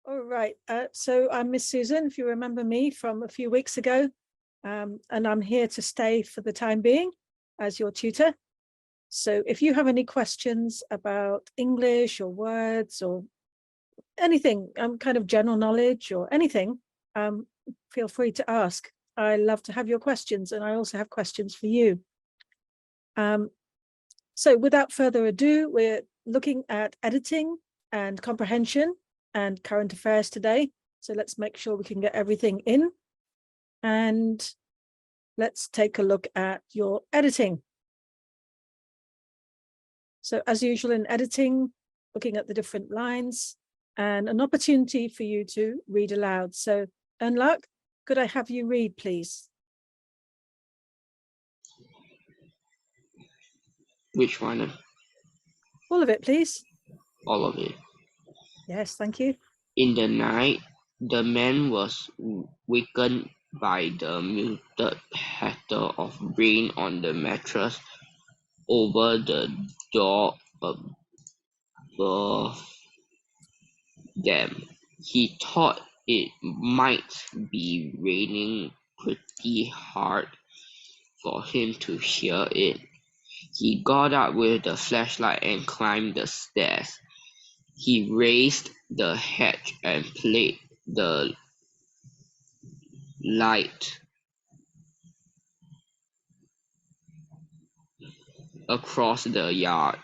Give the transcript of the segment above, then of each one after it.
All right. So I'm Miss Susan, if you remember me from a few weeks ago, and I'm here to stay for the time being as your tutor. So if you have any questions about English or words or anything, kind of general knowledge or anything, feel free to ask. I love to have your questions, and I also have questions for you. So without further ado, we're looking at editing and comprehension and current affairs today. So let's make sure we can get everything in. And let's take a look at your editing. So as usual in editing, looking at the different lines and an opportunity for you to read aloud. So Unluck, could I have you read, please? Which one? All of it, please. All of it. Yes, thank you. In the night, the man was wakened by the muted patter of rain on the mattress over the door above them. He thought it might be raining pretty hard for him to hear it. He got up with the flashlight and climbed the stairs. He raised the hatch and played the light across the yard.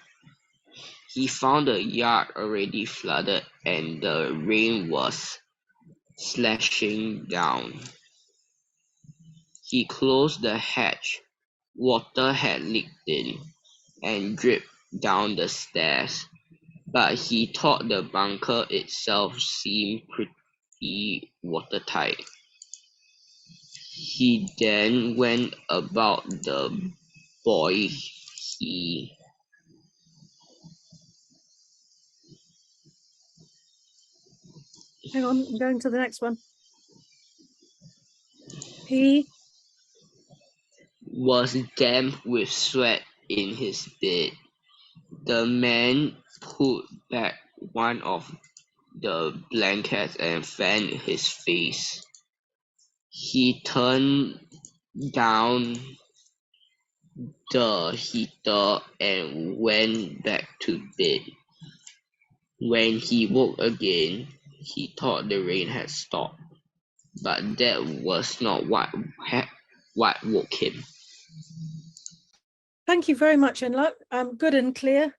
He found the yard already flooded and the rain was slashing down. He closed the hatch. Water had leaked in and dripped down the stairs, but he thought the bunker itself seemed pretty watertight. He then went about the boy Hang on, I'm going to the next one. He was damp with sweat in his bed. The man put back one of the blankets and fanned his face. He turned down the heater and went back to bed. When he woke again, he thought the rain had stopped, but that was not what woke him. Thank you very much, Unluck. Good and clear.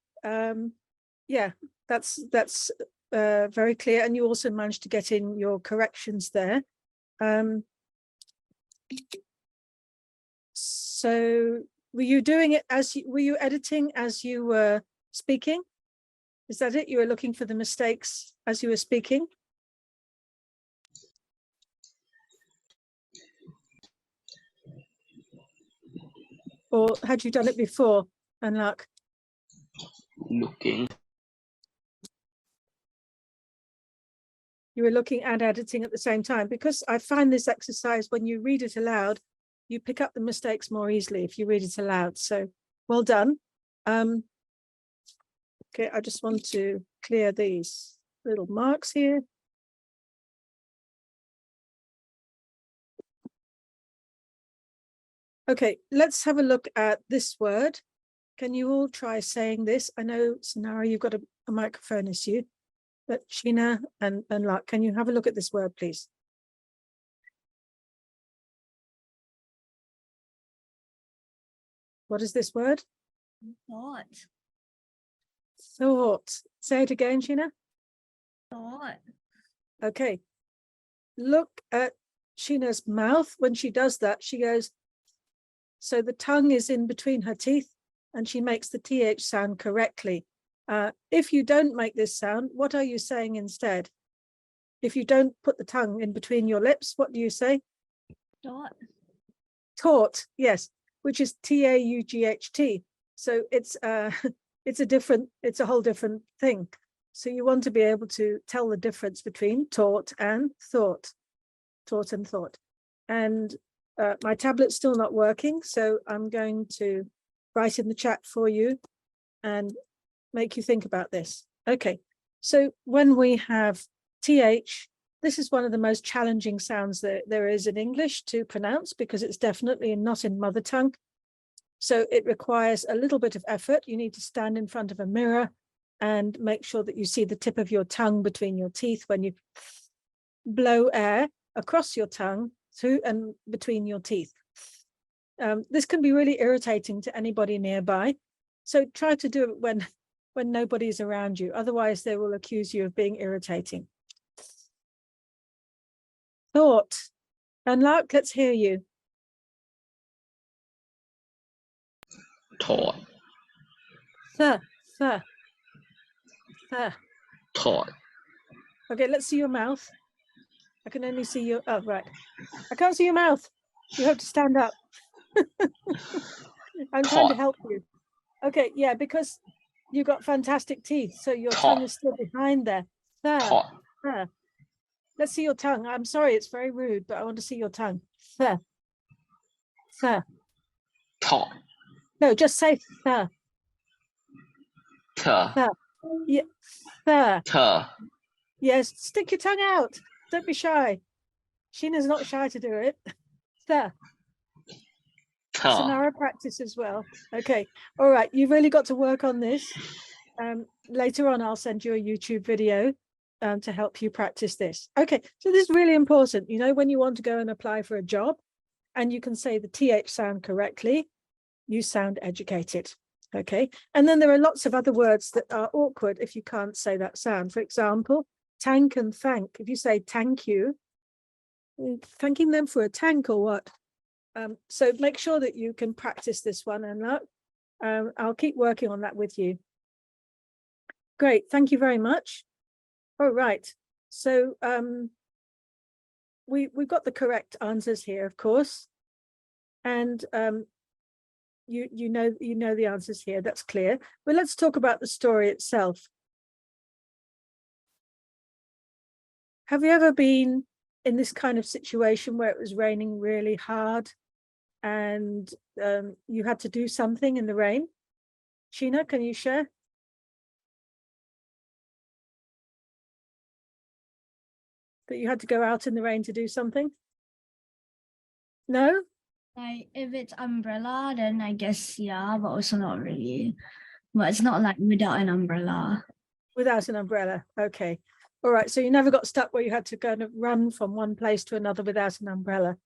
Yeah, that's very clear. And you also managed to get in your corrections there. So were you doing it were you editing as you were speaking? Is that it? You were looking for the mistakes as you were speaking? Or had you done it before, Unluck? Looking. You were looking and editing at the same time, because I find this exercise, when you read it aloud, you pick up the mistakes more easily if you read it aloud. So well done. Okay, I just want to clear these little marks here. Okay, let's have a look at this word. Can you all try saying this? I know, Sonara, you've got a microphone issue, but Sheena and Luck, can you have a look at this word, please? What is this word? Thought. Thought. Say it again, Sheena. Thought. Okay. Look at Sheena's mouth. When she does that, she goes, so the tongue is in between her teeth and she makes the TH sound correctly. If you don't make this sound, what are you saying instead? If you don't put the tongue in between your lips, what do you say? Thought. Taught, yes, which is TAUGHT. So it's a whole different thing. So you want to be able to tell the difference between taught and thought. Taught and thought. And my tablet's still not working, so I'm going to write in the chat for you and make you think about this. Okay, so when we have TH, this is one of the most challenging sounds that there is in English to pronounce because it's definitely not in mother tongue. So it requires a little bit of effort. You need to stand in front of a mirror and make sure that you see the tip of your tongue between your teeth when you blow air across your tongue through and between your teeth. This can be really irritating to anybody nearby. So try to do it when nobody's around you. Otherwise, they will accuse you of being irritating. Thought. And Lark, let's hear you. Thought. Th. Thought. Okay, let's see your mouth. I can only see your, oh, right. I can't see your mouth. You have to stand up. I'm trying to help you. Okay, yeah, because you've got fantastic teeth, so your tongue is still behind there. Thought. Let's see your tongue. I'm sorry, it's very rude, but I want to see your tongue. Thought. No, just say th. Yeah, yes, stick your tongue out. Don't be shy. Sheena's not shy to do it. Sonara practice as well. Okay, all right, you've really got to work on this. Later on, I'll send you a YouTube video to help you practice this. Okay, so this is really important. You know, when you want to go and apply for a job and you can say the TH sound correctly, you sound educated. Okay, and then there are lots of other words that are awkward if you can't say that sound. For example, tank and thank. If you say thank you, thanking them for a tank or what? So make sure that you can practice this one, and I'll keep working on that with you. Great, thank you very much. All right, so we've got the correct answers here, of course, and you know the answers here. That's clear. But let's talk about the story itself. Have you ever been in this kind of situation where it was raining really hard and you had to do something in the rain? Sheena, can you share? That you had to go out in the rain to do something? No? Like if it's umbrella, then I guess yeah, but also not really. But it's not like without an umbrella. Without an umbrella. Okay. All right. So you never got stuck where you had to kind of run from one place to another without an umbrella?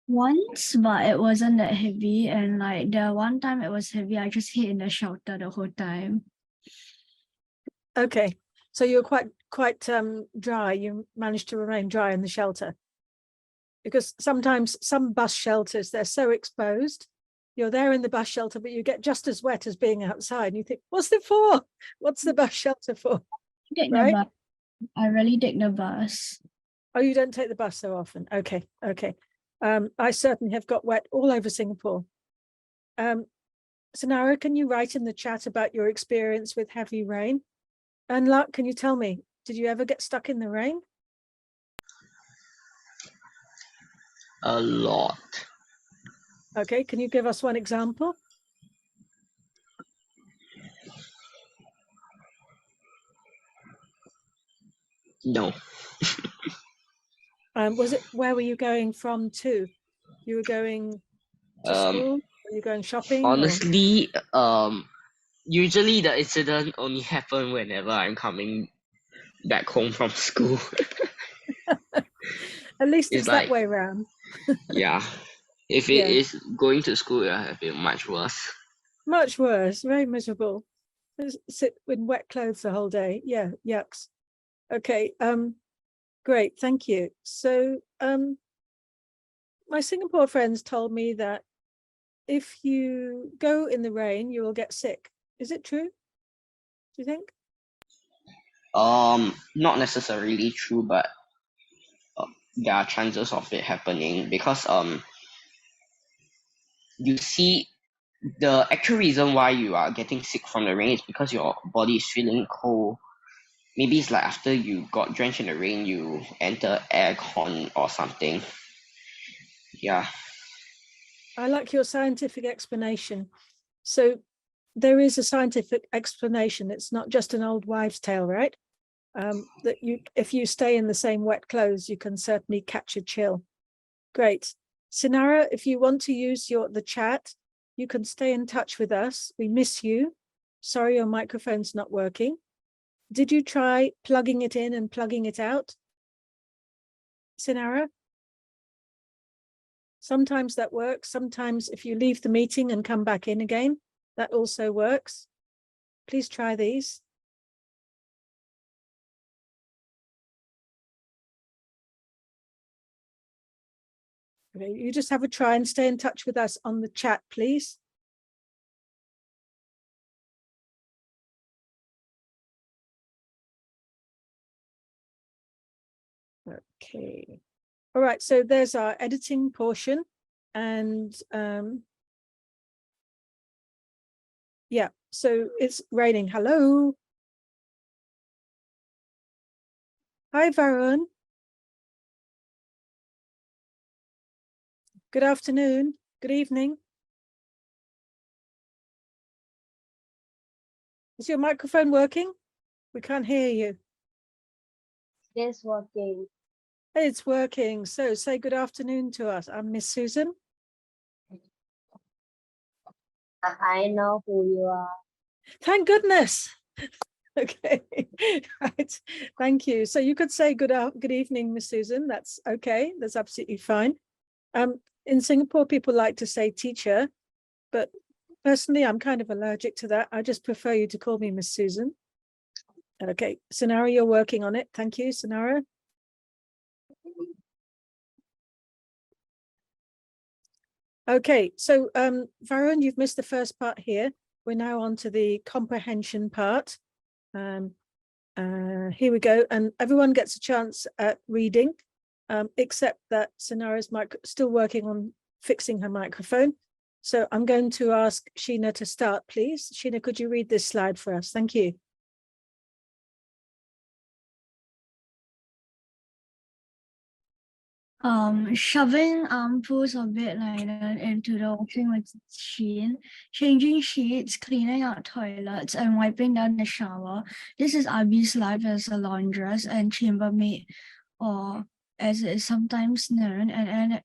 Once, but it wasn't that heavy. And like the one time it was heavy, I just hid in the shelter the whole time. Okay. So you were quite dry. You managed to remain dry in the shelter. Because sometimes some bus shelters, they're so exposed. You're there in the bus shelter, but you get just as wet as being outside. And you think, what's it for? What's the bus shelter for? Right? I really dig the bus. Oh, you don't take the bus so often. Okay, okay. I certainly have got wet all over Singapore. Sonara, can you write in the chat about your experience with heavy rain? And Lark, can you tell me, did you ever get stuck in the rain? A lot. Okay, can you give us one example? No. Was it, where were you going from to? You were going to school? Were you going shopping? Honestly, usually the incident only happen whenever I'm coming back home from school. At least it's like, that way around. Yeah. If it is going to school, it have been much worse. Much worse, very miserable. Sit in wet clothes the whole day. Yeah, yucks. Okay, great, thank you. So my Singapore friends told me that if you go in the rain, you will get sick. Is it true? Do you think? Not necessarily true, but there are chances of it happening because you see, the actual reason why you are getting sick from the rain is because your body is feeling cold. Maybe it's like after you got drenched in the rain, you enter aircon or something. Yeah. I like your scientific explanation. So there is a scientific explanation. It's not just an old wives' tale, right? that if you stay in the same wet clothes, you can certainly catch a chill. Great. Sinara, if you want to use the chat, you can stay in touch with us. We miss you. Sorry, your microphone's not working. Did you try plugging it in and plugging it out, Sinara? Sometimes that works. Sometimes if you leave the meeting and come back in again, that also works. Please try these. Okay, you just have a try and stay in touch with us on the chat, please. Okay. All right, so there's our editing portion. And yeah, so it's raining. Hello. Hi, Varun. Good afternoon. Good evening. Is your microphone working? We can't hear you. It's working. It's working. So say good afternoon to us. I'm Miss Susan. I know who you are. Thank goodness. Okay, right. Thank you. So you could say good evening, Miss Susan. That's okay. That's absolutely fine. In Singapore, people like to say teacher, but personally, I'm kind of allergic to that. I just prefer you to call me Miss Susan. Okay, Sinara, you're working on it. Thank you, Sinara. Okay, so Varun, you've missed the first part here. We're now on to the comprehension part. Here we go, and everyone gets a chance at reading, except that Sinara's still working on fixing her microphone. So I'm going to ask Sheena to start, please. Sheena, could you read this slide for us? Thank you. Shoving armfuls of bed linen into the washing machine, changing sheets, cleaning out toilets, and wiping down the shower. This is Abby's life as a laundress and chambermaid, or as it is sometimes known, an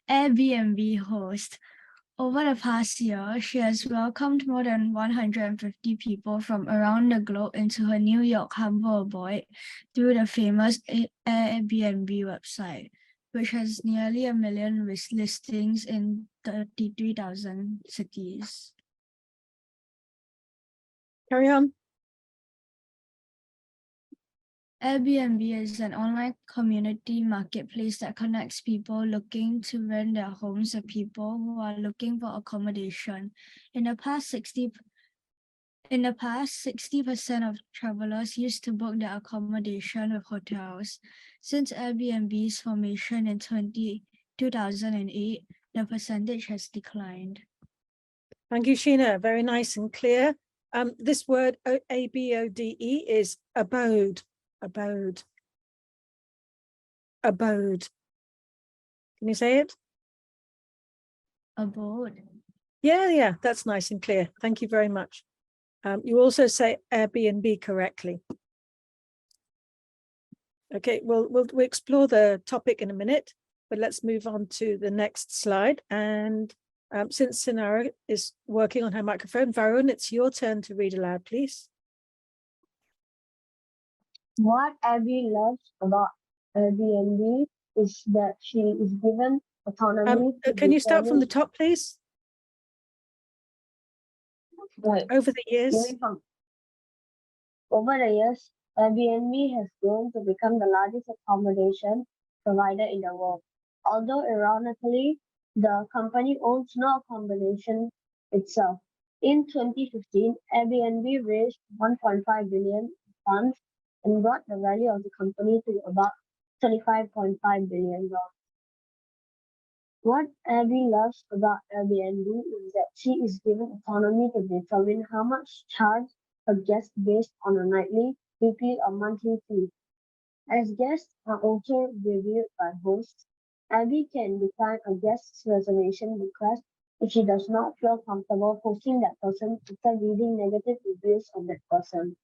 Airbnb host. Over the past year, she has welcomed more than 150 people from around the globe into her New York humble abode through the famous Airbnb website, which has nearly 1 million listings in 33,000 cities. Carry on. Airbnb is an online community marketplace that connects people looking to rent their homes to people who are looking for accommodation. In the past, 60% of travelers used to book their accommodation with hotels. Since Airbnb's formation in 2008, the percentage has declined. Thank you, Sheena. Very nice and clear. This word ABODE is abode. Abode. Abode. Can you say it? Abode. Yeah, that's nice and clear. Thank you very much. You also say Airbnb correctly. Okay, we'll explore the topic in a minute, but let's move on to the next slide. And since Sinara is working on her microphone, Varun, it's your turn to read aloud, please. What Abby loves about Airbnb is that she is given autonomy. Can you start from the top, please? Right. Over the years. Over the years, Airbnb has grown to become the largest accommodation provider in the world. Although ironically, the company owns no accommodation itself. In 2015, Airbnb raised 1.5 billion funds and brought the value of the company to about $35.5 billion. What Abby loves about Airbnb is that she is given autonomy to determine how much charge a guest based on a nightly, weekly, or monthly fee. As guests are also reviewed by hosts, Abby can decline a guest's reservation request if she does not feel comfortable posting that person after reading negative reviews on that person.